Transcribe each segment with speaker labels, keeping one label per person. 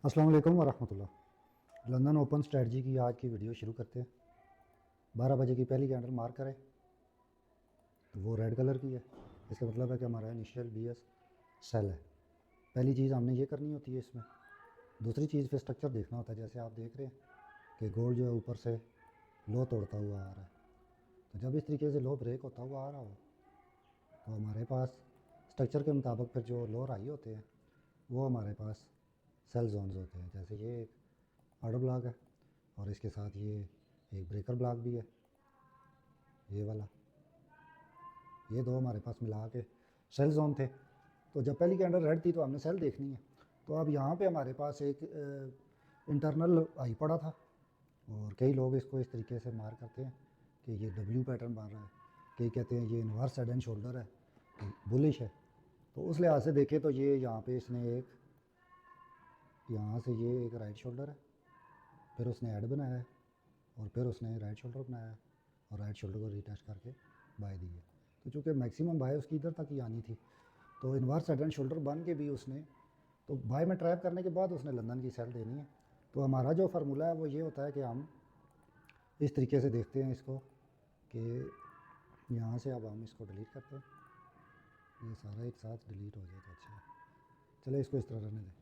Speaker 1: अस्सलाम वालेकुम वरहमतुल्लाह। London open strategy की आज की वीडियो शुरू करते हैं। 12 बजे की पहली कैंडल मार्क करें तो वो रेड कलर की है। इसका मतलब है कि हमारा इनिशियल बीएस सेल है। पहली चीज़ हमने ये करनी होती है इसमें। दूसरी चीज़ फिर स्ट्रक्चर देखना होता है। जैसे आप देख रहे हैं कि गोल्ड जो है ऊपर से लो तोड़ता हुआ आ रहा है, तो जब इस तरीके से लो ब्रेक होता हुआ आ रहा हो तो हमारे पास स्ट्रक्चर के मुताबिक फिर जो लो हाई होते हैं वो हमारे पास सेल जोन्स होते हैं। जैसे ये एक ऑर्डर ब्लॉक है और इसके साथ ये एक ब्रेकर ब्लॉक भी है, ये वाला। ये दो हमारे पास मिला के सेल जोन थे। तो जब पहली कैंडल रेड थी तो हमने सेल देखनी है। तो अब यहाँ पे हमारे पास एक इंटरनल हाई पड़ा था और कई लोग इसको इस तरीके से मार करते हैं कि ये डब्ल्यू पैटर्न बन रहा है, कई कहते हैं ये इन्वर्स हेड एंड शोल्डर है, तो बुलिश है। तो उस लिहाज से देखें तो ये यहाँ पे इसने एक, यहाँ से ये एक राइट शोल्डर है, फिर उसने हेड बनाया है और फिर उसने राइट शोल्डर बनाया है और राइट शोल्डर को रिटेस्ट करके बाय दी है। तो चूँकि मैक्सिमम बाय उसकी इधर तक ही आनी थी, तो इन्वर्स हेड एंड शोल्डर बन के भी उसने, तो बाय में ट्रैप करने के बाद उसने लंदन की सेल देनी है। तो हमारा जो फार्मूला है वो ये होता है कि हम इस तरीके से देखते हैं इसको कि यहाँ से अब हम इसको डिलीट करते हैं, ये सारा एक साथ डिलीट हो जाए तो अच्छा है। चले इसको इस तरह रहने दें।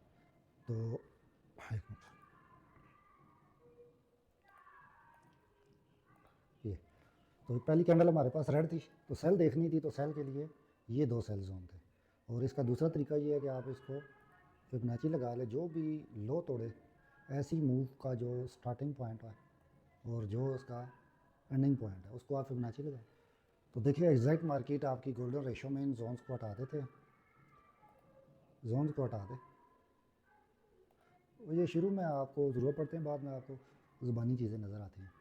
Speaker 1: तो एक मिनट, ये तो पहली कैंडल हमारे पास रेड थी तो सेल देखनी थी, तो सेल के लिए ये दो सेल जोन थे। और इसका दूसरा तरीका ये है कि आप इसको फिबोनाची लगा ले, जो भी लो तोड़े ऐसी मूव का जो स्टार्टिंग पॉइंट है और जो उसका एंडिंग पॉइंट है उसको आप फिबोनाची लगाएं। तो देखिए एग्जैक्ट मार्केट आपकी गोल्डन रेशो में इन जोन्स को हटा देते हैं, जोन्स को हटा दे। और ये शुरू में आपको ज़रूरत पड़ते हैं, बाद में आपको ज़ुबानी चीज़ें नज़र आती हैं।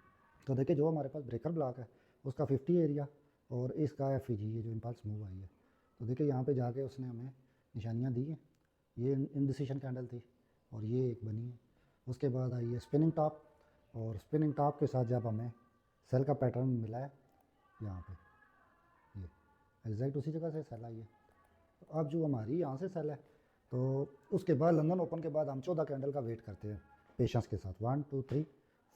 Speaker 1: तो देखिए जो हमारे पास ब्रेकर ब्लॉक है उसका 50 एरिया और इसका एफ जी है जो इम्पल्स मूव आई है। तो देखिए यहाँ पे जाके उसने हमें निशानियाँ दी हैं। ये इनडिसीशन कैंडल थी और ये एक बनी है। उसके बाद आई है स्पिनिंग टॉप और स्पिनिंग टॉप के साथ जब हमें सेल का पैटर्न मिला है यहाँ पे, ये एग्जैक्ट उसी जगह से सेल आई है। तो अब जो हमारी यहाँ से सेल है, तो उसके बाद लंदन ओपन के बाद हम 14 कैंडल का वेट करते हैं पेशेंस के साथ। 1 2 3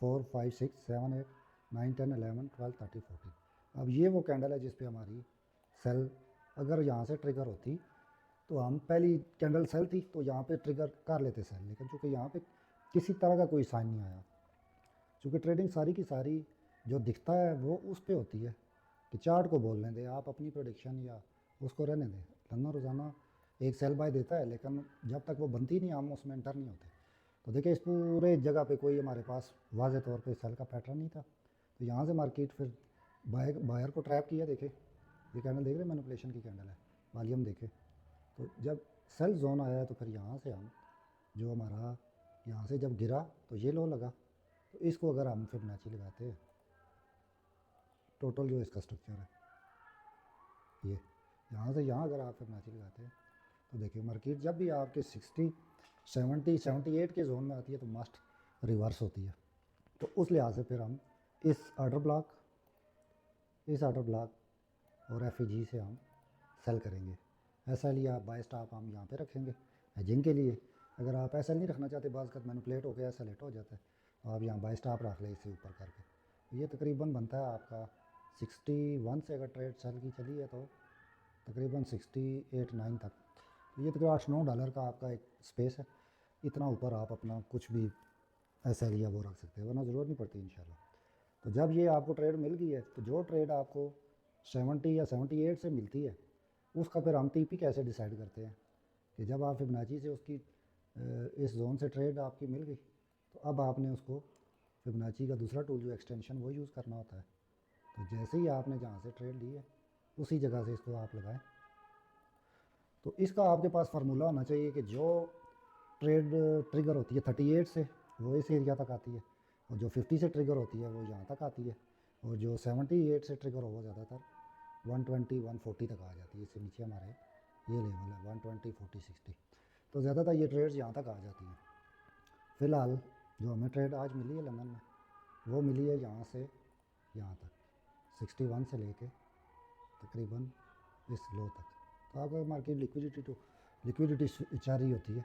Speaker 1: 4 5 6 7 8 9 10 11 12 13 14। अब ये वो कैंडल है जिस पे हमारी सेल अगर यहाँ से ट्रिगर होती तो हम, पहली कैंडल सेल थी तो यहाँ पे ट्रिगर कर लेते सेल, लेकिन चूँकि यहाँ पे किसी तरह का कोई साइन नहीं आया, चूँकि ट्रेडिंग सारी की सारी जो दिखता है वो उस पे होती है कि चार्ट को बोलने दें, आप अपनी प्रोडिक्शन या उसको रहने दें। लंदन रोज़ाना एक सेल बाय देता है, लेकिन जब तक वो बनती नहीं हम उसमें एंटर नहीं होते। तो देखिए इस पूरे जगह पे कोई हमारे पास वाज़े तौर पे सेल का पैटर्न नहीं था। तो यहाँ से मार्केट फिर बायर को ट्रैप किया। देखे ये कैंडल देख रहे हैं, मैनिपुलेशन की कैंडल है, वॉल्यूम देखे। तो जब सेल जोन आया तो फिर यहाँ से हम, जो हमारा यहाँ से जब गिरा तो ये लो लगा, तो इसको अगर हम फिबोनाची लगाते हैं, टोटल जो इसका स्ट्रक्चर है ये, यहाँ से यहाँ अगर आप फिबोनाची लगाते हैं तो देखिए मार्केट जब भी आपके 60 70 78 के जोन में आती है तो मस्ट रिवर्स होती है। तो उस लिहाज से फिर हम इस ऑर्डर ब्लॉक और एफ से हम सेल करेंगे। एस एल या बाय स्टॉप हम यहाँ पे रखेंगे हेजिंग के लिए। अगर आप एस एल नहीं रखना चाहते, बाज़ का मैनिपुलेट होकर एस एल हिट हो जाता है, तो आप यहाँ बाय स्टॉप रख लें इसे ऊपर करके। ये तकरीबन बनता है आपका 61 से, अगर ट्रेड सेल की चली है तो तकरीबन 68-9 तक। तो ये तकरीबन $8-9 का आपका एक स्पेस है। इतना ऊपर आप अपना कुछ भी ऐसा लिया वो रख सकते हैं, वरना ज़रूरत नहीं पड़ती इंशाल्लाह। तो जब ये आपको ट्रेड मिल गई है तो जो ट्रेड आपको 70 या 78 से मिलती है उसका फिर हम टीपी कैसे डिसाइड करते हैं कि जब आप फिबोनाची से उसकी इस जोन से ट्रेड आपकी मिल गई तो अब आपने उसको फिबोनाची का दूसरा टूल जो एक्सटेंशन वो यूज़ करना होता है। तो जैसे ही आपने जहाँ से ट्रेड ली है उसी जगह से इसको आप लगाएं। तो इसका आपके पास फार्मूला होना चाहिए कि जो ट्रेड ट्रिगर होती है 38 से वो इस एरिया तक आती है, और जो 50 से ट्रिगर होती है वो यहाँ तक आती है, और जो 78 से ट्रिगर हो ज़्यादातर 120 140 तक आ जाती है। इससे नीचे हमारे ये लेवल है 120 40 60। तो ज़्यादातर ये ट्रेड्स यहाँ तक आ जाती हैं। फ़िलहाल जो हमें ट्रेड आज मिली है लंदन में वो मिली है यहाँ से यहाँ तक, 61 से लेके तकरीबन इस लो तक। तो आपका मार्केट लिक्विडिटी चाह रही होती है